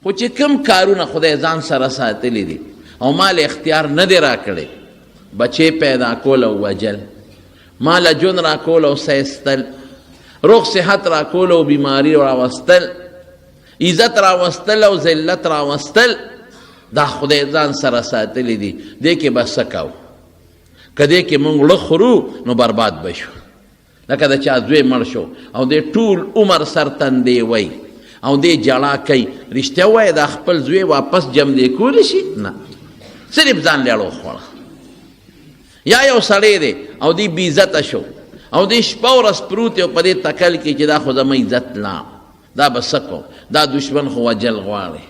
خو چې کم کارونه خدای ځان سره ساتلی دي او مال اختیار نه دی راکړی، بچې پیدا کول او وجل، مال جون راکول او سایستل، روغ صحت راکول او بیماری راوستل، عزت راوستل او ذلت راوستل، دا خدای ځان سره ساتلی دي. دې کې به څه کوو؟ که دې کې موږ وړه خورو نو برباد به شو. لکه د چا زوی مړ شو او دې ټول عمر سر تندې وی او دې ژړا کوي، رښتیا وایه دا خپل زوی واپس جم دې کولی شي؟ نه، صرف ځان لیړو خوړه. یا یو سړی دی او دې بې عزته شو او دې شپه ورځ پروت یو په دې تکل کې چې دا خو زما عزت لا، دا به څه کوم؟ دا دشمن خو وجل غواړي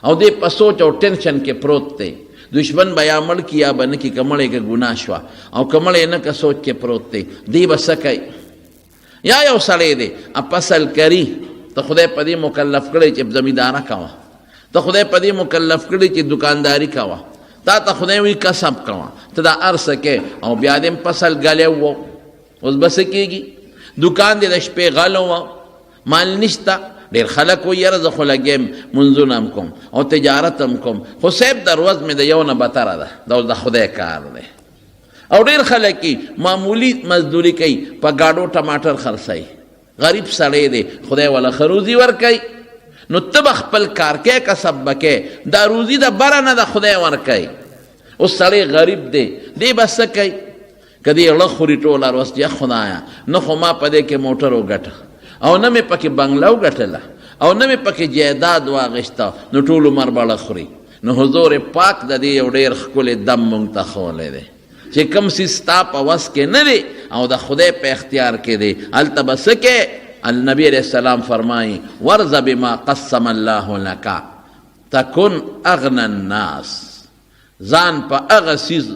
او دې په سوچ او ټینشن کې پروت دی. دشمن به یا مړ کی یا به نه کی، که مړی که ګناه شوه او که مړی نه که سوچ کې پروت دی. دی به څه کوي؟ یا یو سړی دی فصل کري، ته خدای په دې مکلف کړی چې زمینداره کوه، ته خدای په دې مکلف کړی چې دکانداري کوه، تا ته خدای وی کسب کوه، ته دا هر څه کوې او بیا دې فصل ګلی و. اوس به څه کېږي؟ دکان دې د شپې غلو و، مال نشته. ډېر خلک وایي یاره زه خو لګیم منځونه هم کوم او تجارت هم کوم، خو صاحب د ورځ مې د یو نه بتره ده، دا اوس د خدای کار دی. او ډېر خلک معمولي مزدوري کوي، په ګاډو ټماټر خرڅوي، غریب سړی دی، خدای والا ښه روزي ورکوي. نو ته به خپل کار کوې، کسب به کوې، دا روزي د بره نه د خدای ورکوي. اوس سړی غریب دی، دی به څه کوي؟ که دی اړه خوري ټوله ورځ، یا خدایه نه خو ما په دې کې موټر وګټه او نه مې پکې بنګله وګټله او نه مې پکې جایداد واغېسته، نو ټول عمر به اړه خوري. نو حضور پاک د دې یو ډېر ښکلی دم مونږ ته ښولی دی چې کوم څیز ستا په وس کې نه دی او د خدای په اختیار کې دی، هلته به څه کې؟ النبي علیہ السلام فرمایي ورض بما قسم الله لك تکن اغنى الناس. ځان په هغه څیز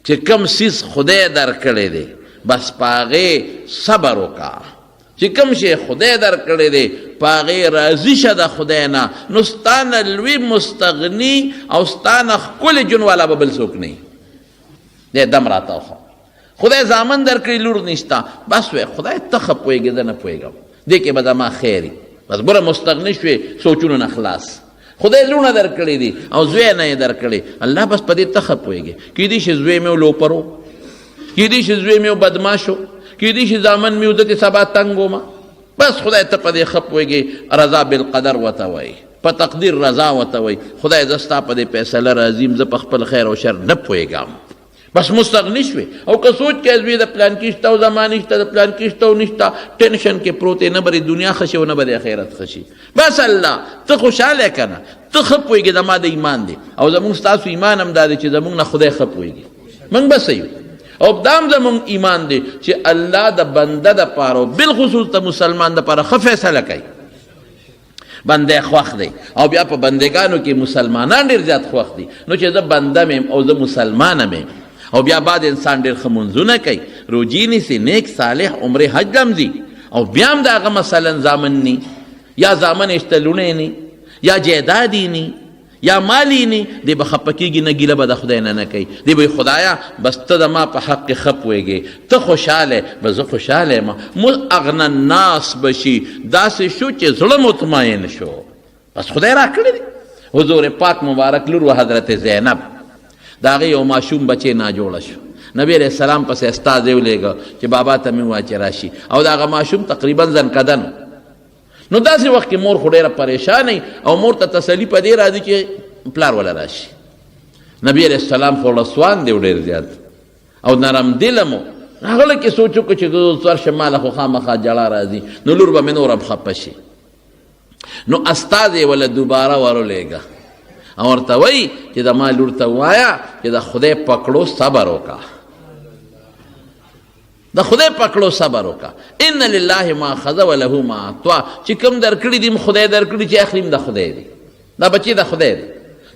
چې کوم څیز خدای درکړی دی بس په هغې صبر وکړه. چې کوم شی خدای درکړی دی په هغې راضي شه د خدای نه، نو ستا نه لوی مستغني او ستا نه ښکلی جون والا به بل څوک نه وي. دی دم راته وخوه، خدای زامن درکړي لور نشته، بس وی خدای ته ښه پوهېږې زه نه پوهېږم، دې کې به زما خیر وي. بس ګوره مستغني شوې، سوچونو نه خلاص. خدای لونه درکړي دي او زوی نه یې درکړي، الله بس په دې ته ښه پوهېږې. کیدای شي زوی مې لوپر و، کیدای شي زوی مې بدماش و، کیدای شي زامن مې ودته سبا تنګ ومه، بس خدای ته په دې ښه پوهېږې. رضا بالقدر ورته وایي، په تقدیر رضا ورته وایي. خدای زه ستا په دې فیصله راضي یم، زه په خپل خیر او شر نه پوهېږم. بس مستغني شوې. او که سوچ کې زوی د پلان کې شته او زما نشته، د پلان کې شته او نشته، ټینشن کې پروت یې، نه به دنیا ښه شي او نه به آخرت ښه شي. بس الله ته خوشحاله که نه، ته ښه پوهېږې زما د ایمان دی او زمونږ ستاسو ایمان هم دا دی چې زمونږ نه خدای ښه پوهېږي، موږ به څه یو. او دام زمونږ ایمان دی چې الله د بنده دپاره بالخصوص د مسلمان دپاره ښه فیصله کوي. بنده خوښ دی او بیا په بندګانو کې مسلمانان ډېر زیات خوښ دي. نو چې زه بنده میم او زه مسلمانه میم او بیا بعد انسان ډېر ښه منځونه کوي، روجي نیسي، نیک صالح عمرې حج هم ځي او بیا هم د هغه مثلا زامن نی یا زامن یې شته لوڼې نی یا جایداد یې نی یا مال یې نی، دی به خفه کېږي، نه ګیله به د خدای نه کوي. دی به خدایه بس ته د ما په حق کې ښه پوهېږې، ته خوشحاله به زه خوشحاله یم. اغنى الناس به شي، داسې شو چې زړه مطمئن شو، بس خدای را کړی دی. حضور پاک مبارک لور و حضرت زینب، د هغې یو ماشوم بچی ناجوړه شو. نبی علیہ السلام پسې استازی ولیږه چې بابا ته مې ووایه چې راشي، او د هغه ماشوم تقریبا زنکدن. نو داسې وخت کې مور خو ډېره پریشانه او مور ته تسلي په دې راځي چې پلار وله راشي. نبی علیہ السلام خو رسوان دی ډېر زیات او نرم دلم و، هغه کې سوچ وکړو چې ورشه ماله خو خامخا جړه راځي، نو لور به مې نور هم خفه شي. نو استازی وله دوباره ورولېږه او ورته وایي چې د ما لور ته ووایه چې د خدای پکړو صبر وکړه، د خدای پکړو صبر وکړه. ان لله ما اخذ وله ما اعطا، چې کوم درکړي دي خدای درکړي، چې اخلي د خدای دی، دا بچی د خدای دی،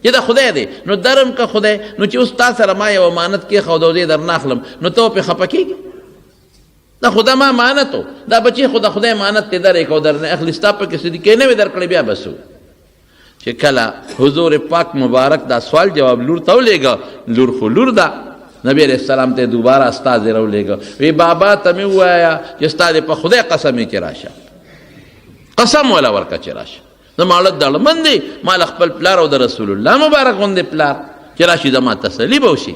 چې د خدای دی. نو درم که خدای، نو چې اوس تا سره ما یو امانت کېښود او زه یې درنه اخلم، نو ته پرې خفه کېږي؟ د خدای ما امانت و، دا بچی خو د خدای امانت ته درېږه او درنه اخلي، ستا پکې صدقې نه وې درکړی بیا بس و. چې کله حضور پاک مبارک دا سوال جواب لور ته ولېږه، لور خو لور ده. نبی علیہ السلام ته دوباره استازی راولېږه، وی بابا ته مې ووایه چې ستا د په خدای قسم یې چې راشه، قسم وله ورکړه چې راشه. زما اړه دړمن دی، ما له خپل پلار او د رسول الله مبارک غوندې پلار چې راشي زما تسلي به وشي.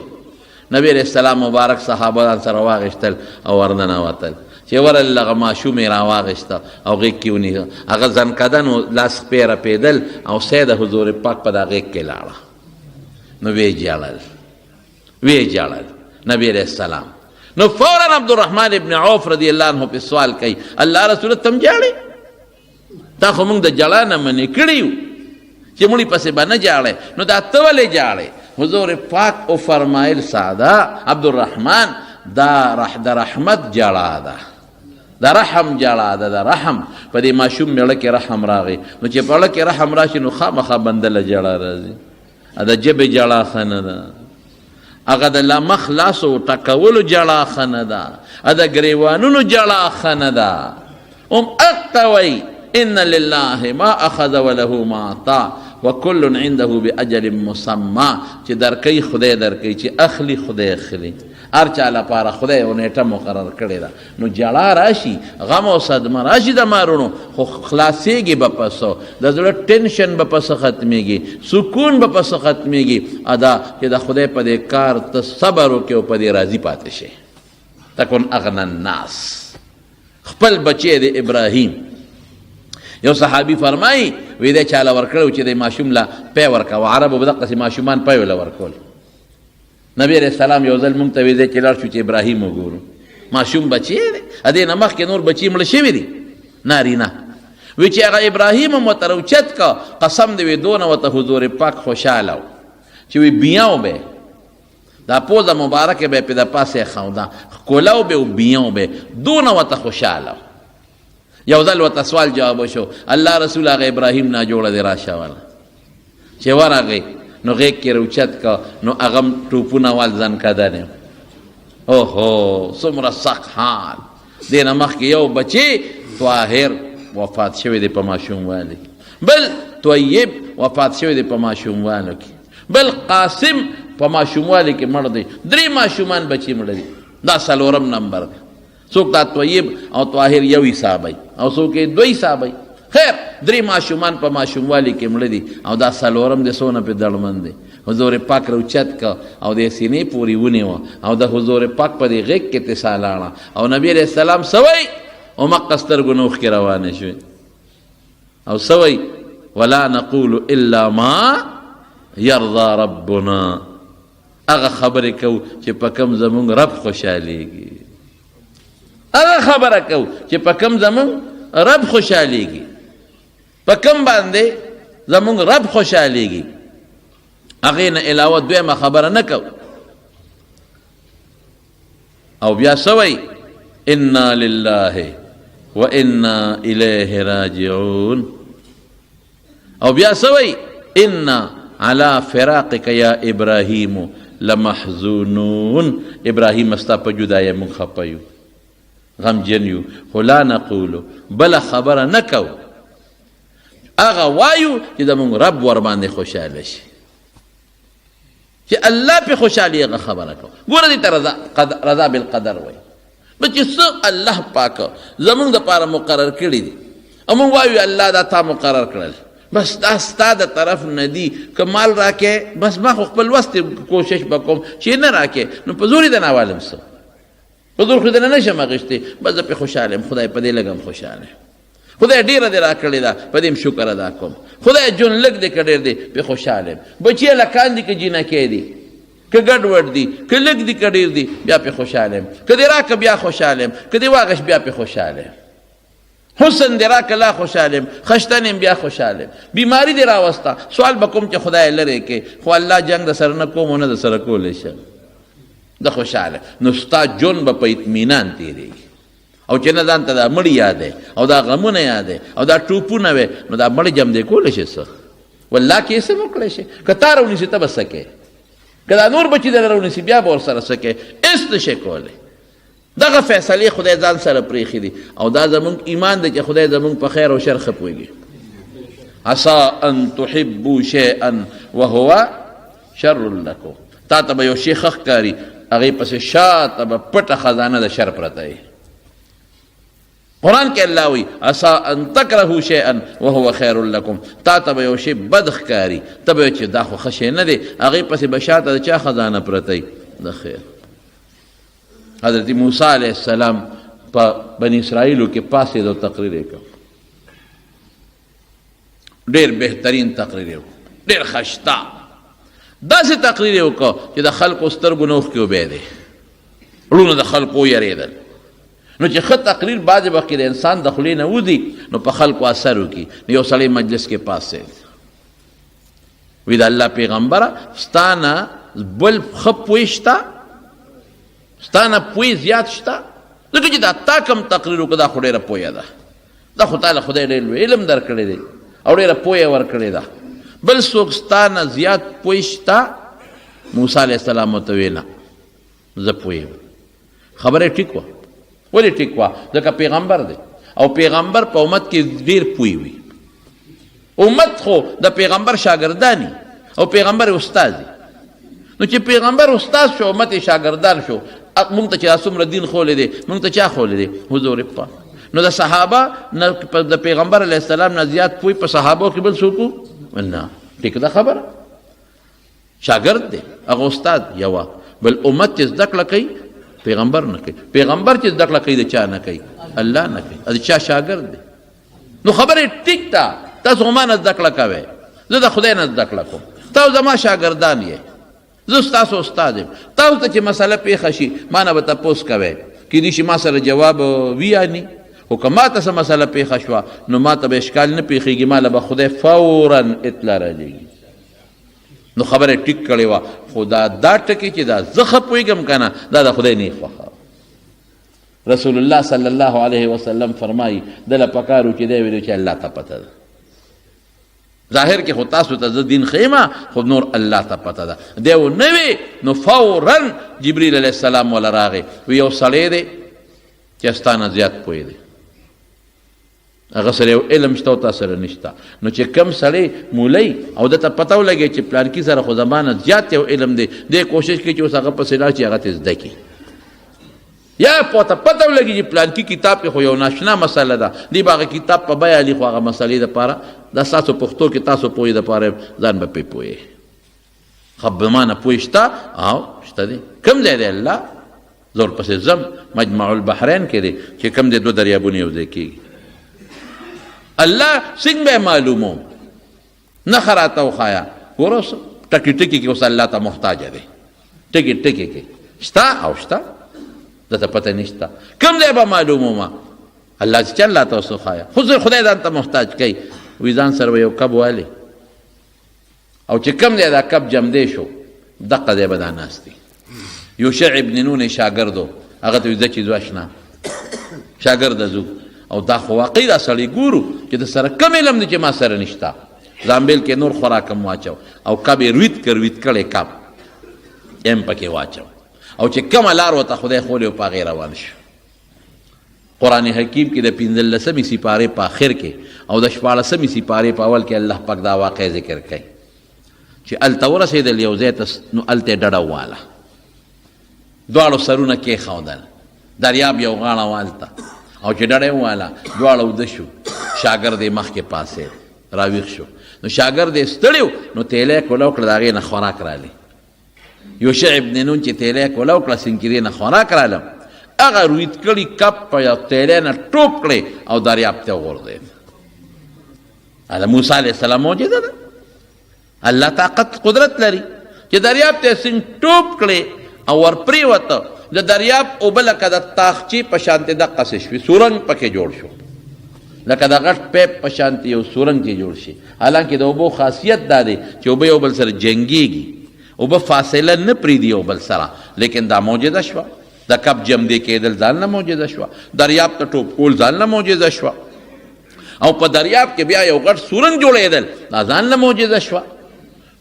نبی علیہ السلام مبارک صحابه سره واغېشتل او ورننوتل. چې ورل هغه ماشوم یې راواغېسته او غېږ کې ونیسه، هغه زنکدن و لاس پې رپېدل او سید حضور پاک په دا غېږ کې لاړه. نو ویې جړل نبی علیہ السلام. نو فوراً عبدالرحمن ابن عوف رضی اللہ عنہ پہ سوال کئی، اللہ رسول تم جاڑے؟ تا خو مونږ د جړا نه منې کړي یو چې مړي پسې به نه جاړې، نو دا ته ولې جاړې؟ حضور پاک او فرمایل ساده عبدالرحمن دا د رحمت جړا ده، د رحم جړا ده، د رحم په دې ماشوم میړه کې رحم راغی. نو چې په اړه کې رحم راشي نو خامخا بنده له جړا راځي. د ژبې جړا ښه نه ده، هغه د لمخ لاسو ټکولو جړا ښه نه ده، د ګریوانونو جړا ښه نه ده. اقته وی ان لله ما اخذ وله ما اعطى وكل عنده باجل مسمى، چې درکې خدای درکې، چې اخلي خدای اخلي، هر چا لپاره خدای یو نیټه مقرر کړې ده. نو جړا راشي، غم او صدمه راشي د مارونو، خو خلاصېږي به پسو، د زړه ټینشن به پسه ختمېږي، سکون به پسه ختمېږي. ادا چې د خدای په دې کار ته صبر وکړې او په دې راضي پاتې شې. تکن اغنى الناس. خپل بچی د ابراهیم یو صحابي فرمایي وی دی چاله ورکړو چې د ماشوم له پی ورکوه، عربو به دقسې ماشومان پی له ورکول. نبی علیہ السلام یو ځل مونږ ته وی دی چې لاړ شو چې ابراهیم وګورو، ماشوم بچی دی، ا دې نه مخکې نور بچي مړه شوي دي نارینه. وی چې هغه ابراهیم هم ورته راوچت کا، قسم دی وی دونه ورته حضور پاک خوشحاله و چې وی بیاو به دا پوزه مبارکه به پې د پاسې ښوده، ښکلو به او بیاو به دونه ورته خوشحاله و. یو ځل ورته سوال جواب وشو، الله رسول هغه ابراهیم ناجوړه دی راشه واله. چې ورغی نو غېږ کې راوچت کا، نو هغه هم ټوپونه وال زنکدن. اوهو څومره سخت حال. دې نه مخکې یو بچی طاهر وفات شوی دی په ماشوموالي، بل طیب وفات شوی دی په ماشوموالو کې، بل قاسم په ماشوموالي کې مړ دی. 3 ماشومان بچي مړ دي، دا 4م نمبر دی. څوک دا طیب او طاهر یو حسابی او څوک یې 2 حسابی. خیر 3 ماشومان په ماشوموالي کې مړه دي او دا 4م د سونه په دړمن دی. حضور پاک راوچت کا او د سینې پورې ونیوه او د حضور پاک په دې غېږ کې تسالاړه او نبی علیہ السلام سوی او مقه سترګو نه اوښکې روانې شوې او سوی ولا نقول الا ما يرضى ربنا. هغه خبرې کوو چې په کوم زمونږ رب خوشحالیږي، هغه خبره کوو چې په کوم زمونږ رب خوشحالیږي، په کوم باندې زمونږ رب خوشحالیږي. هغې نه علاوه دویمه خبره نه کوو. او بیا سوی انا لله و انا الیه راجعون. او بیا سوی انا على فراقك یا ابراهیم لمحزونون. ابراهیم استا په جدای مونږ خپه یو، غمجن یو، خو لا نقولو بله خبره نه کوو، هغه وایو چې زمونږ رب ورباندې خوشحاله شي، چې الله پې خوشحالي. هغه خبره کوو. ګوره دې ته رضا بالقدر وایي، بچې څه الله پاک زمونږ دپاره مقرر کړي دي او مونږ وایو الله دا تا مقرر کړل، بس دا ستا د طرف نه دي. که مال راکې بس ما خو خپل وست کوشش به کوم، چې نه راکې نو په زور یې د نوالم څه، په زور خو دې نه نشم اخیستی، بس زه پې خوشحاله یم، خدای په دې لږ هم خوشحاله، خدای ډېره دې راکړې ده په دې هم شکر ادا کوم، خدای جون لږ دې که ډېر دی پې خوشحاله یم. بچي هلکان دي که جینکې دي که ګډوډ دي که لږ دي که ډېر دي بیا پې خوشحاله یم، که دې راکه بیا خوشحاله یم، که دې واغش بیا پې خوشحاله یم، حسن دې راکه لا خوشحاله یم، خشتن یم بیا خوشحاله یم، بیماري دې راوسته سوال به کوم چې خدای لرې کې، خو الله جنګ د سره نه کوم او نه د سره کولی شم، د خوشحاله. نو ستا جون به په اطمینان تېرېږي او چې نه ځان ته دا مړي یادې او دا غمونه یادې او دا ټوپونه وې نو دا مړي جم دی کولی شي څه، والله کې څه وکړی شي. که تا راونیسي ته به څه کوې، که دا نور بچي در راونیسي بیا به ورسره څه کوې، هېڅ نه شي کولی. دغه فیصلې خدای ځان سره پرېښي دي او دا زمونږ ایمان دی چې خدای زمونږ په خیر او شر ښه پوهېږي. عسى ان تحبوا شيئا وهو شر لكم. تا ته به یو شی ښه ښکاري، هغې پسې شاته به پټه خزانه د شر پرته وي. قرآن کې الله وی عسى ان تکرهوا شیئا وهو خیر لکم، تا ته به یو شی بد ښکاري، ته به چې دا خو ښه شی نه دی، هغې پسې به شاته د چا خزانه پرته د خیر. حضرت موسی علیه السلام په بني اسرائیلو کې پاسېد او تقریر یې کړ، ډېر بهترین تقریر یې وکړ، ډېر ښایسته داسې تقریر یې وکړ چې د خلکو سترګو نه اوښکې وبهېدې، زړونه د خلکو ویرېدل. نو چې ښه تقریر بعضې وخت کې د انسان د خولې نه وځي نو په خلکو اثر وکړي. نو یو سړی مجلس کې پاسېد، وی د الله پیغمبره ستا نه بل ښه پوی شته، ستا نه پوی زیات شته، ځکه چې دا تا کوم تقریر وکړه دا خو ډېره پویه ده، دا خو تاله خدای ډېر لوی علم در کړی دی او ډېره پویه ورکړې ده، بل څوک ستا نه زیات پوی شته؟ موسی علیه السلام ورته ویل نه زه پوی یم. خبره ټیک وه. ولې ټیک وه؟ ځکه پیغمبر دی او پیغمبر په امت کې ډېر پوی وي. امت خو د پیغمبر شاګردانی او پیغمبر استاد دی. نو چې پیغمبر استاد شو امت یې شاګردان شو، مونږ ته چې دا څومره دین خولی دی مونږ ته چا خولی دی؟ حضور پاک. نو د صحابه د پیغمبر علیه السلام نه زیات پوی په صحابو کې بل څوک نه. ټیک ده خبره، شاګرد دی هغه استاد یوه، بل امت چې زده کړه کوي پیغمبر نه کوي، پیغمبر چې زده کړه کوي د چا نه کوي؟ الله نه کوي، د چا شاګرد دی. نو خبره ټیک ده، تاسو ما نه زده کړه کوئ، زه د خدای نه زده کړه کوم، تاسو زما شاګردان یې، زه ستاسو استاد یم. تاسو ته چې مسله پیښه شي ما نه به تپوس کوئ، کیدای شي ما سره جواب وي یا نه، خو که ما ته څه مسله پیښه شوه نو ما ته به اشکال نه پیښېږي، ما له به خدای فورا اطلاع رالیږي. نو خبره ټیک کړې وه، خو دا ټکي چې دا زه ښه پوهېږم که نه دا د خدای نه خوښه. رسول الله صلی الله علیه وسلم فرمایي دله پکار و چې دی ویلو چې الله ته پته ده. ظاهر کې خو تاسو ته زه دین ښیمه، خو نور الله ته پته ده. دی و نه وي نو فورا جبریل علیه السلام وله راغی، وی یو سړی دی چې ستا نه زیات پوه دی، هغه سره یو علم شته او تا سره نشته. نو چې کم سړی مولی او دته پته ولګي چې پلانکي سره خو زمانه زیات یو علم دی، دی کوشش کوي چې اوس هغه پسې لاړ چې هغه ته زده کړي، یا پته ولګي چې پلانکي کتاب کې خو یو ناشنا مسله ده، دی به هغه کتاب په بیه علي، خو هغه مسلې دپاره دا ستاسو پښتو کې تاسو پوهې دپاره ځان به پرې پوهې. خو زمانه پوه شته او شته دی. کوم ځای دی الله؟ زور پسې ځم مجمع البحرین کې دی چې کوم دی دوه دریابونه یو ځای کېږي. الله څنګه به معلوموم؟ نښه راته وښایه. ګوره اوس ټکي ټکي کې اوس الله ته محتاج دی، ټکي ټکي کې شته او شته دته پته نشته. کوم ځای به معلومومه؟ الله چې الله ته اوس وښایه. خو خدای ځان ته محتاج کوي، وي ځان سره به یو کب والي او چې کوم ځای دا کب جمدی شو دقه ځای به دا ناست دی. یوشع ابن نون شاګرد و، هغه ته وي ځه چې ځو اشنا شاګرده ځو، او دا خو واقعي دا سړی ګورو چې د سره کم علم دی چې ما سره نشته. زامبیل کې نور خوراکم واچو او کب یې روید کړی کب یم پکې واچو، او چې کومه لار ورته خدای خولی په هغې روان شو. قرآن حکیم کې د 15مې سپارې په آخر کې او د 14مې سپارې په اول کې الله پاک دا واقع ذکر کوي چې هلته ورسېدل یو ځای ته، نو هلته یې ډډه وواله، دواړو سرونه کېښودل، دریاب یو غاړه والته، او چې ډډه یې وواله دواړه اوده شو، شاګرد یې مخکې پاسېد راویښ شو. نو شاګرد یې ستړی و نو تیلی یې کوله وکړه، د هغې نه خوراک رالی. یوشع ابن نون چې تیلی یې کوله وکړه سنکرې نه خوراک راله، هغه روید کړي کب په یو تیلی نه ټوپ کړی او دریاب ته وغورځېد. هله موسی علیه السلام معجزه ده. الله طاقت قدرت لري چې دریاب ته څنګه ټوپ کړی او ورپرېوته، د دریاب اوبه لکه د تاخچې په شانتې دقسې شوې، سورنګ پکې جوړ شو، لکه د غټ پیپ په شانتې یو سورنګ چې جوړ شي. حالانکې د اوبو خاصیت دا دی چې اوبه یو بل سره جنګېږي، اوبه فاصله نه پرېږدي یو بل سره، لیکن دا معجزه شوه. د کب جمدې کېدل ځان نه معجزه شوه، دریاب ته ټوپ کول ځان نه معجزه شوه، او په دریاب کې بیا یو غټ سورنګ جوړېدل دا ځان نه معجزه شوه.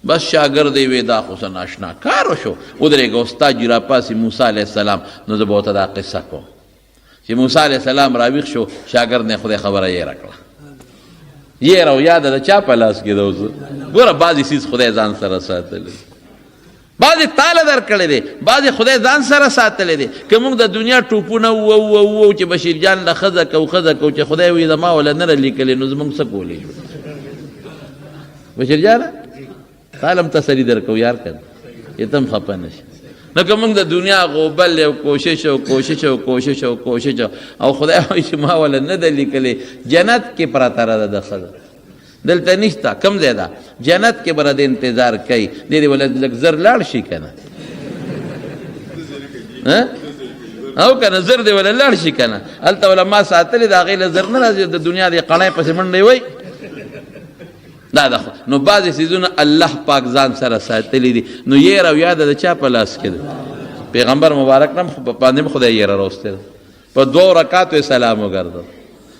بس شاګرد یې وی دا خو څه ناشنا کار وشو. ودرېږه استاد جي راپاسې موسی علیه السلام. نو زه به ورته دا قصه کوم چې موسی علیه السلام راویښ شو، شاګرد نه خدای خبره یېره کړه. یېره او یاده د چا په لاس کې ده؟ اوس ګوره بعضې څیز خدای ځان سره ساتلی. بعضې تاله در کړی دی، بعضې خدای ځان سره ساتلی دی. که موږ د دنیا ټوپونه وو چې بشیر جان له ښځه کو چې خدای وایي زما وله نه لیکلی نو زموږ څه کولی شو؟ بشیر جانه تاله هم تسلي در کو یار که چې ته هم خفه نه شي. نو که موږ د دنیا غوبل او کوشش او خدای وایي چې ما وله نه ده لیکلی جنت کې پراته ده د ښځه دلته نشته. کم ځای ده؟ جنت کې به د انتظار کوي، دې دې وله لږ زر لاړ شي که نه او که نه زر دې وله لاړ شي که نه. هلته وله ما ساتلې د هغې له زر نه راځي، د دنیا د قڼۍ پسې منډې وی دا ده. نو بعضې څیزونه الله پاک ځان سره ساتلی دي. نو یېره او یاده د چا په لاس کې ده؟ پیغمبر مبارک نه باندې هم خدای یېره راوستې ده. په 2 رکاتو یې سلام وګرځو.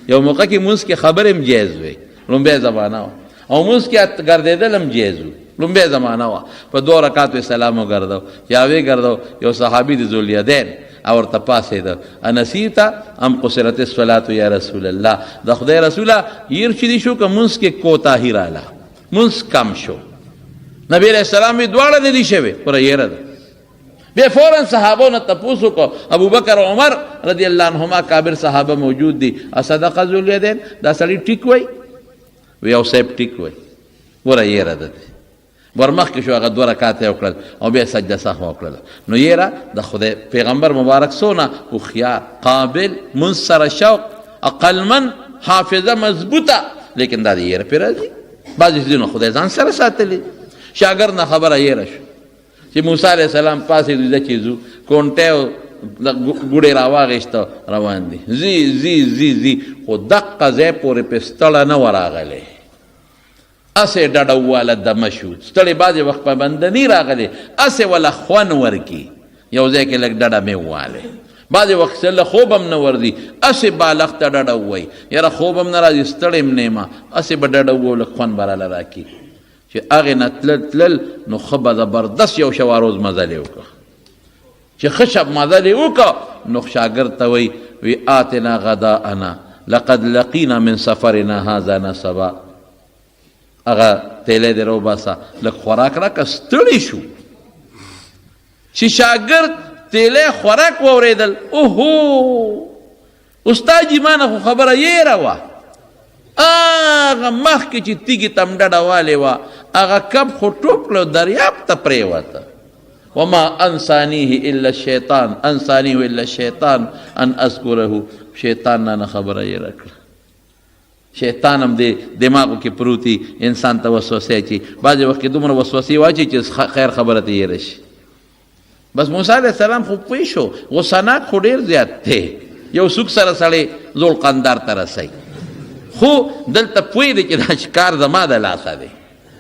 یو موقع کې مونځ کې خبرې هم جایز وی، لومبۍ زمانه وه، او مونځ کې ګرځېدل هم جایز وو، لومبۍ زمانه وه. په 2 رکاتو یې سلام وګرځو. یا ویې ګرځو یو صحابي د ذوالیدین او ورته پاڅېده، انسیت ام قصرت الصلاة یا رسول الله، د خدای رسوله هیر چې دي شو که مونځ کې کوتاهي راله، مونځ کم شو. نبی علیہ السلام وی دواړه نه دي شوې، پوره یېره ده. بیا فوراً صحابو نه تپوس وکړو، ابوبکر او عمر رضی الله عنهما کابر صحابه موجود دي، اصدق ذوالیدین دا سړي ټیک وی؟ وی او صاحب ټیک وی، ګوره یېره ده. ورمخکې شو هغه 2 رکاته یې وکړل او بیا سجده سهوه وکړله. نو یېره د خدای پیغمبر مبارک څونه هوښیار، قابل، مونځ سره شوق، عقلمند، حافظه مضبوطه، لیکن دا د یېره پرې راځي. بعضې څیزونه خدای ځان سره ساتلي. شاګرد نه خبره یېره شو چې موسی علیه السلام پاسېدو ځه چې ځو، کونټۍ او ګوډې راواغېسته روان دي، ځي خو دقه ځای پورې پې ستړه نه وراغلی، اسې ډډه وواله دمه شو. ستړې بعضې وخت پابندني راغلی، اسې وله خوند ورکي، یو ځای کې لږ ډډه مې ووالی. بعضې وخت له خوب هم نه ورځي، اسې بالغ ته ډډه ووایي، یاره خوب هم نه راځي ستړی هم نه یم، اسې به ډډه ووو لږ خوند به راله راکړي. چې هغې نه تلل نو ښه به زبردست یو شوه روز مزلې وکړه. چې ښه شب مزلې وکړه نو شاګرد ته وی آتنا غداءنا لقد لقینا من سفرنا هذا نصبا. هغه تیلی دې راوباسه، لږ خوراک راکړه، ستړي شو. چې شاګرد تیلی خوراک واورېدل، اوهو استاد جي ما نه خو خبره یېره وه، هغه مخکې چې تیږې ته م ډډه والې وه هغه کب خو ټوپ کړو دریاب ته پرېوته. وما انسانیه الا الشیطان ان اذکره. شیطان نه خبره یېره کړه. شیطان هم د دماغو کې پروتي، انسان ته وسوسې اچي. بعضې وخت کې دومره وسوسې واچي چې خیر خبره ته یېره شي. بس موسی علیه السلام خو پوه شو، غصناک خو ډېر زیات دی، یو څوک سره سړی ذوالقندار ته رسوي، خو دلته پوه دی چې دا کار زما د لاسه دی،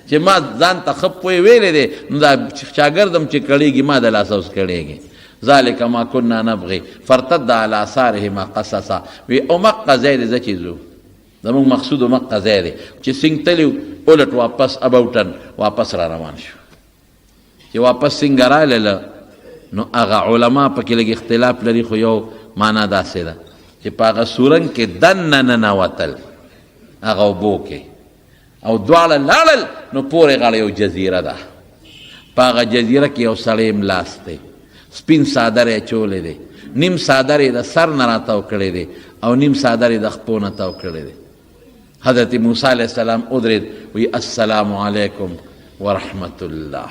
چې ما ځان ته ښه پوه ویلی دی، نو دا شاګردم چې کړېږي ما د لاسه اوس کړېږي. ذلک ما کنا نبغي فرتد علی آثارهما قصصا. وی او مقه ځای دی زه چې ځو، زمونږ مقصود و مقه ځای دی چې سنګ تلي اولټ واپس اباوټن واپس را روان شو. چې واپس سنګ راغلله نو هغه علما پکې لږ اختلاف لري، خو یو معنا داسې ده چې په هغه سورنګ کې دننه ننوتل هغه اوبو کې، او دواړه لاړل نو پورې غاړه یو جزیره ده. په هغه جزیره کې یو سړی ملاست دی، سپین څادر یې اچولی دی، نیم څادر یې د سر نه راتاو کړی دی او نیم څادر یې د خپو نه تاو کړی دی. حضرت موسی علیه السلام ادرېد، وی السلام علیکم ورحمت الله،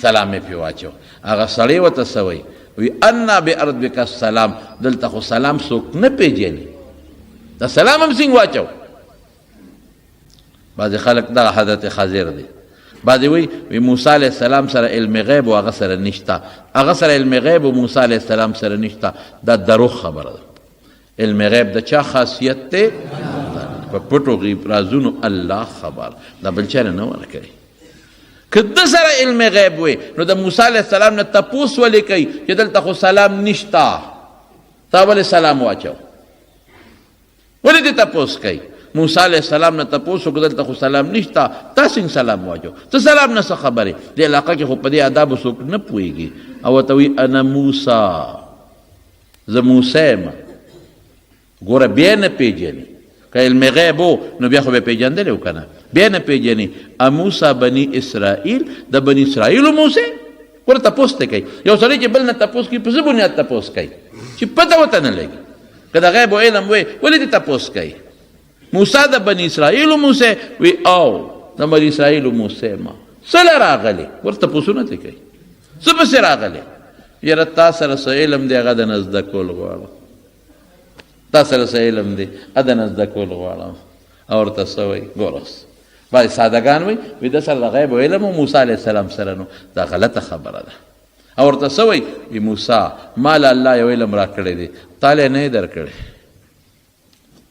سلام یې پې واچو. هغه سړی ورته څه وایي؟ وی انا بارضک السلام. دلته خو سلام څوک نه پېژني، دا سلام هم څنګه واچو؟ بعضې خلک دغه حضرت خضر دی. بعضې وی موسی علیه السلام سره علم غیب و هغه سره نشته، هغه سره علم غیب و موسی علیه السلام سره نشته. دا دروغ خبره ده. علم غیب د چا خاصیت دی؟ په پټو غیب رازونو الله خبر، دا بل چا نه ورکوي. که ده سره علم غیب وی نو د موسی علیه السلام نه تپوس ولې کوي چې دلته خو سلام نشته، تا ولې سلام واچو؟ ولې دې تپوس کوي؟ موسی علیه السلام نه تپوس وکړه دلته خو سلام نشته، تا څنګه سلام واچو؟ ته سلام نه څه خبرې؟ دې علاقه کې خو په دې آدابو څوک نه پوهېږي. او ورته وایي انا موسی، زه موسی یم. ګوره بیا نه پېژني، که علم غیب و نو بیا خو به پیژندلی و که نه بیا نه پیژني موسی بني اسرائیل د بني اسرائیلو موسی ورته تپوس ته کوي یو سړی چې بل نه تپوس کوي په څه بنیاد تپوس کوي چې پته ورته نه لګي که د غیب و علم وی ولې دې تپوس کوي موسی د بني اسرائیلو موسی وی او د بني اسرائیلو موسی ما څه له راغلی ورته تپوسونه ته کوي څه پسې راغلی یاره تا سره څه علم دی هغه د نه زده کول غواړم تا سره څه علم دی هغه د نه زده کول غواړم او ورته څه وایي ګوره اوس بعضې سادهګان وایي د سره د غیب و علم و موسی علیه السلام سره نو دا غلطه خبره ده او ورته څه وایي وي موسی ما له الله یو علم را کړی دی تا له نه یې در کړی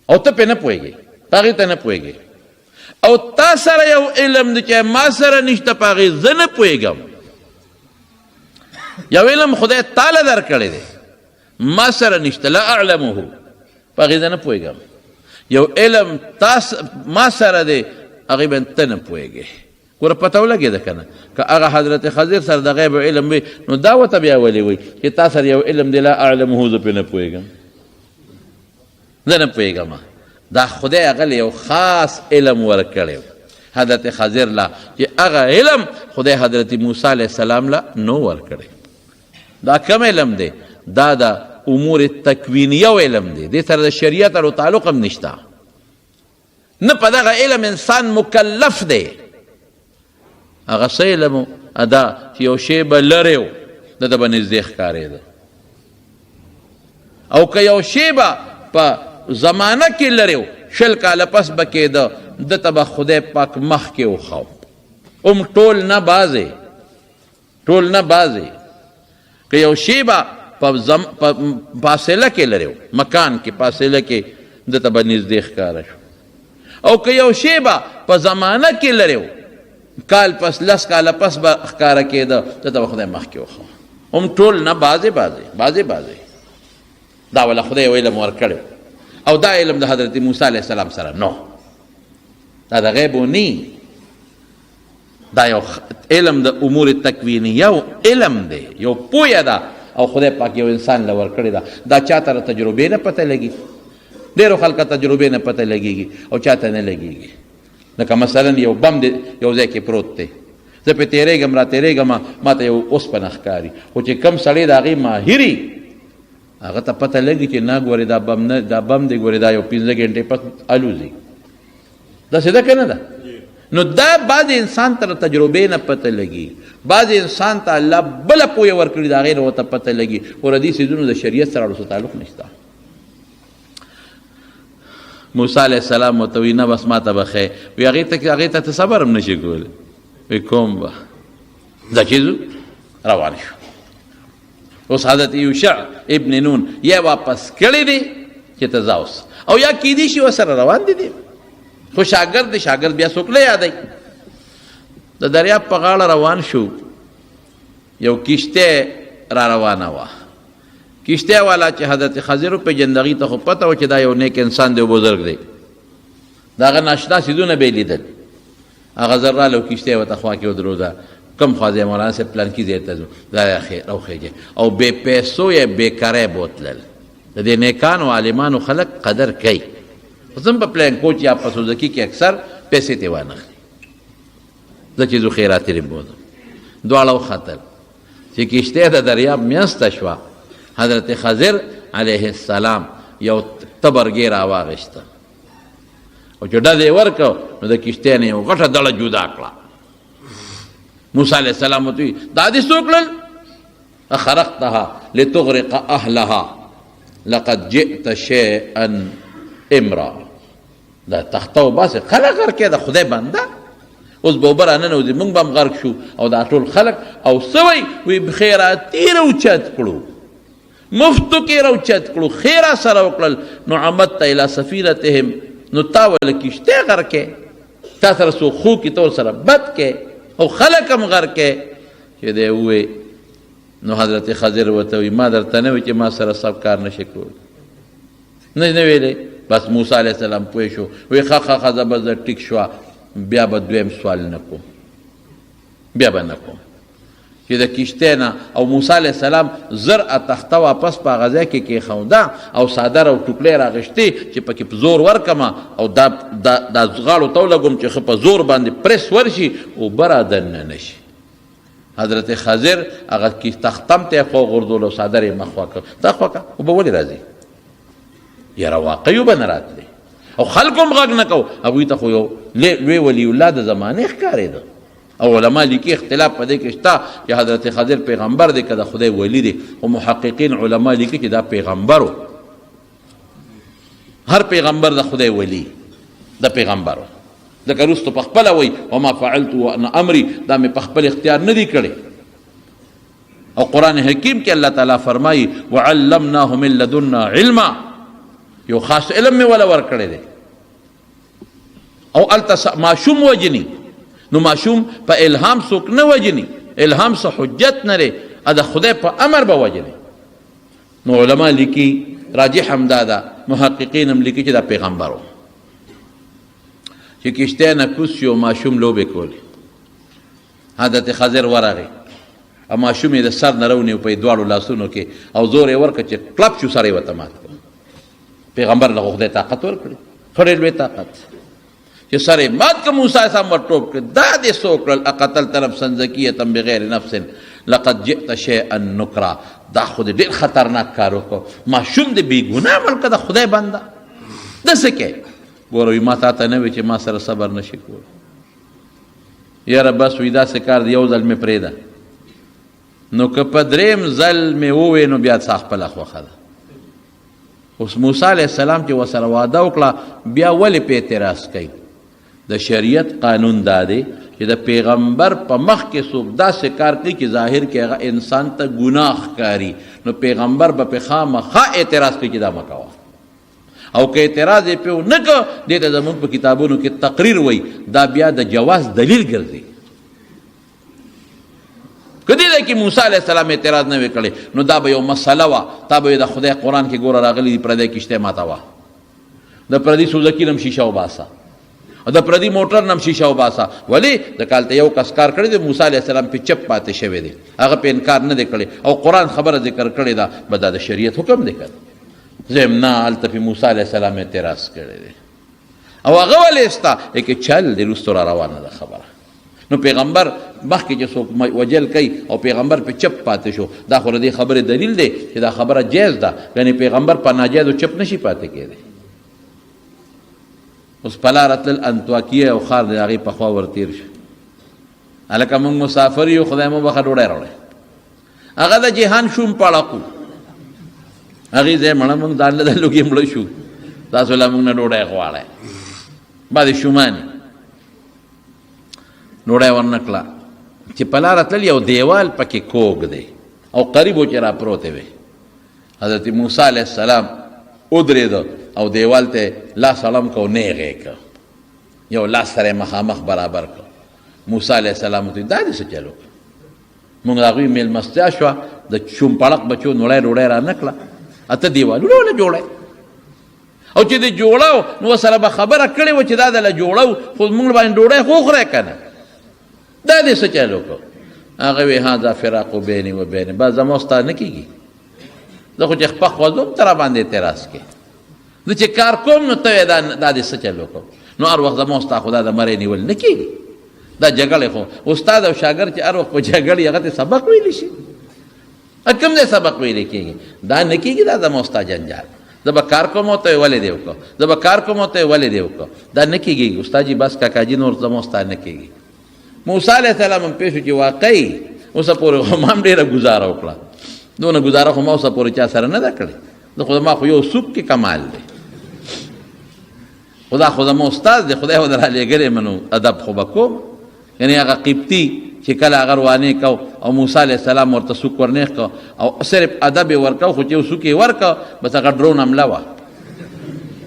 او ته پرې نه پوهېږې په هغې ته نه پوهېږې او تا سره یو علم دی چې ما سره نشته په هغې زه نه پوهېږم یو علم خدای تا له در کړی دی ما سره نشته لا اعلمه په هغې زه نه پوهېږم یو علم ما سره دی هغې باندې ته نه پوهېږې ګوره پته ولګېده که نه که هغه حضرت خضر سره د غیب علم وي نو دا ورته بیا ولې وایي چې تا سره یو علم دی لا اعلمه زه پرې نه پوهېږم زه نه پوهېږم دا خدای هغه له یو خاص علم ورکړی حضرت خضر لا چې هغه علم خدای حضرت موسی علیه السلام لا نو ورکړی دا کم علم دی دا د امور تکوینیه علم دی دې سره د شریعت او تعلق هم نشته نه په دغه علم انسان مکلف دی هغه څه علم دا چې یو شی به لرې و ده ته به نږدې ښکارېده او که یو شی به په زمانه کې لرې و 20 کاله پس به کېده ده ته به خدای پاک مخکې وښو ټول نه بعضې که یو شی به په فاصله کې لرې و مکان کې فاصله کې ده ته به نږدې ښکاره شو او که یو شی به په زمانه کې لرې و کال پس 10 کاله پس به ښکاره کېده ده ته به خدای مخکې وښو ټول نه بعضې دا ولا خدای یو علم ورکړی او دا علم د حضرت موسی علیه السلام سره نو دا د غیب نی دا یو علم د امور تکوینیه علم دی یو پویه ده او خدای پاک یو انسان له ورکړې ده دا چاته له تجربې نه پته لګي ډېرو خلکو تجربې نه پته لګېږي او چاته نه لګېږي لکه مثلا یو بم دی یو ځای کې پروت دی زه پرې تېرېږم را تېرېږم ما ته یو اوسپنه ښکاري خو چې کم سړی د هغې ماهري هغه ته پته لګي چې نه ګورې دا بم دی ګورې دا یو 15 ګنټې پس الوزي داسې ده که نه ده نو دا بعضې انسان ته تجربې نه پته لګي بعضې انسان ته الله بله پویه ورکړي د هغې نه ورته پته لګي ور دې څیزونو د شریعت سره ورسره تعلق نشته موسی علیه السلام ورته وایي نه بس ما ته به ښیې وایي هغې ته ته صبر هم نشي کولی وایي کوم به دا چیز روان شو اوس حضرت یوشع ابن نون یا واپس کړی دی چې ته ځه اوس او یا کیدی شي ورسره روان دي خو شاګرد بیا څوک نه یادوي د دریاب په غاړه روان شو یو کشته را روانه وه کشته والا چې حضرت خضر وپېژند هغې ته خو پته وه چې دا یو نیک انسان دی او بزرګ دی د هغه ناشنا څیزونه به یې لیدل هغه زر راله او کشته یې ورته خوا کې ودروده کم خوا ځای مولانا صاحب پلانکي ځای ته ځو دا راوخېږي او بې پیسو یې بېکاری بوتلل د دې نیکانو عالمانو خلک قدر کوي خو زم په پلانکوچ یا په سوزکي کې اکثر پیسې ترې وانخلي زه چې ځو خیراتي رې بوځم دواړه وختل چې کشتۍ د دریاب میسته شوه حضرت خضر علیه السلام یو تبرګې راواغېسته او چې ډز یې ورکړ نو د کشتۍ نه یو غټه دړه جدا کړه موسی علیه السلام ورته وایي دا دې څوک کړل اخرقتها لتغرق اهلها لقد جئت شیئا امرا دا تخته وباسې خلک غرق کړې د خدای بنده اوس به اوبه راننوځي موږ به هم غرق شو او دا ټول خلک او څه وایي خیراتي راوچت کړو مفتو کې راوچت کړو خیره سره وکړل نو عمدت الی سفینتهم نو تا وله کشتۍ غرق کې تا سره څوک خو کې ته ورسره بد کې او خلک هم غرق کې چې دی ووایي نو حضرت خضر ورته وایي ما درته نه وایي چې ما سره سب کار نشي کولی نه ویلی بس موسی علیه السلام پوه شو وایي ښه زه به زه ټیک شوه بیا به دویم سوال نه کوم بیا به نه کوم چې د کشتۍ نه او موسی علیه السلام زر تخته واپس په هغه ځای کې کېښوده او څادر او ټوکلې راغشتې چې پکې په زور ورکمه او دا غاړو ته ولګوم چې ښه په زور باندې پرس ورشي اوبه را دننه نه شي. حضرت خضر هغه تختم ته خوا غورځول او څادر یې مخ خوا کړ. دا خوا کړه اوبه ولې راځي؟ یاره واقعي اوبه نه راتلې او خلکو هم غږ نه کو. هغوی ته خو یو لوی ولی الله د زمانې ښکارېده او علما لیکي اختلاف په دې کې شته چې حضرت خضر پیغمبر دی که د خدای ولی دی، خو محققین علما لیکي چې دا پیغمبر و. هر پیغمبر د خدای ولی د پیغمبر و. ځکه وروستو په خپله وایي وما فعلت وانا امري، دا مې په خپل اختیار نه دی کړی. او قرآن حکیم کې الله تعالی فرمایي وعلمناه من لدنا علما، یو خاص علم مې ولا ورکړی دی. او هلته ماشوم وجني، نو ماشوم په الهام څوک نه وجني، الهام څه حجت نه دی، د خدای په امر به وجني. نو علما لیکي راجح هم دا ده، محققین هم لیکي چې دا پیغمبر و چې کشتۍ نه کوز شي او ماشوم لوبې کولې. حضرت خضر ورغی او ماشوم یې د سر نه رونیو په دواړو لاسونو کې او زور یې ورکړه چې کلپ شو، سر یې ورته مات کړ. پیغمبر له خدای طاقت ورکړي، خورې لوی طاقت چې سر یې مات کړ. موسی سم ورټوپ کړ. دا دې څه وکړل؟ اقتلت نفسا زکیة بغیر نفس لقد جئت شیئا نکرا. دا خو دې ډېر خطرناک کار وکړو. ماشوم دې بې ګناه عمل کړه، د خدای بنده داسې کوې. ګوره ما تا ته نه وي چې ما سره صبر نشي کولی. یاره بس وي داسې کار دی، یو ځل مې پرېږده، نو که په درېیم ځل مې ووې نو بیا څه خپله خوښه ده. اوس موسی علیه السلام چې ورسره واده وکړه بیا ولې په اعتراض کوي؟ د شریعت قانون دا دی چې د پیغمبر په مخ کې څوک داسې کار کوي چې ظاهر کې هغه انسان ته ګناه ښکاري، نو پیغمبر به پې خامخا اعتراض کوي چې دا مه کوه. او که اعتراض یې پې ونه کړه، دې ته زموږ په کتابونو کې تقریر وایي، دا بیا د جواز دلیل ګرځي. که دې ځای کې موسی علیه السلام اعتراض نه وی کړی نو دا به یو مسله وه. تا به د خدای قرآن کې ګوره راغلي دي پردی کشتۍ ماتوه، د پردي سوزکي نه هم شیشه وباسه، د پردي موټر نه هم شیشه وباسه. ولې؟ ځکه هلته یو کس کار کړی دی، موسی علیه السلام پې چپ پاتې شوی دی، هغه پې انکار نه دی کړی او قرآن خبره ذکر کړې ده، به دا د شریعت حکم دی که زم نه؟ هلته پې موسی علیه السلام اعتراض کړی دی او هغه ولې ستا کې چل دی، وروستو را روانه ده خبره. نو پیغمبر مخکې چې څوک وجل کوي او پیغمبر په چپ پاتې شو، دا خو د دې خبرې دلیل دی چې دا خبره جایز ده. یعنې پیغمبر په ناجایزو چپ نشي پاتې کېدی. اوس په لاره تلل انطاکیه او ښار د هغې په خوا ورتېر شو. هلکه موږ مسافر یو، خدای مو بخښه ډوډۍ راوړی. هغه د جهان شوم پړقو، هغې ځای مړه موږ ځان له د لوګي مړه شو، تاسو له موږ نه ډوډۍ غواړئ. بعد شومانې ډوډۍ ورنه کړه چې په لاره تلل یو دیوال پکې کوږ دی او قریب و چې را پروتې وې. حضرت موسی علیه السلام ودرېده او دیوال ته لاس اړم کو، نیغې که یو لاس سره مخامخ برابر که. موسی علیه السلام ته دا دې څه چل وکړه؟ مونږ د هغوی میلمستیا شوه، د چومپړق بچو نوړی ډوډۍ را نه کړه، اته دیوالونه ونه جوړی. او چې دې جوړو نو ورسره به خبره کړې وه چې دا دله جوړو، خو مونږ باندې ډوډۍ خو خورئ که نه؟ دا دې څه چل وکړو؟ هغه وی هذا فراق بیني و بینه، بس زما ستا نه کېږي، زه خو چې خپه خوځوم ته را باندې اعتراض کې، زه چې کار کوم نو ته دا دې څه چل وکړو؟ نو هر وخت زما ستا خو دا د مرۍ نیول نه کېږي. دا جګړې خو استاد او شاګرد چې هر وخت په جګړې هغه ته سبق ویلی شي، کوم ځای سبق ویلی کېږي؟ دا نه کېږي، دا زما ستا جنجال. زه به کار کوم او ته یې ولې دې وکړو، زه به کار کوم او ته یې ولې دې وکړو، دا نه کېږي استاد جي، بس کاکاجي نور زما ستا نه کېږي. موسی علیه السلام هم پوه شو چې واقعي اوسه پورې خو ما هم ډېره ګزاره وکړه، دونه ګزاره خو ما اوسه پورې چا سره نه ده کړې، زه خو زما خو یو سوپ کې کمال دی، خدا خو زما استاد دی، خدای خو در رالیږلی منو ادب خو به کوم. یعنې هغه قبطي چې کله هغه روانې کو او موسی علیه السلام ورته سوک ورنیغ کو او صرف ادب یې ورکو، خو چې یو سوک یې ورکو بس هغه ډرون حمله وه،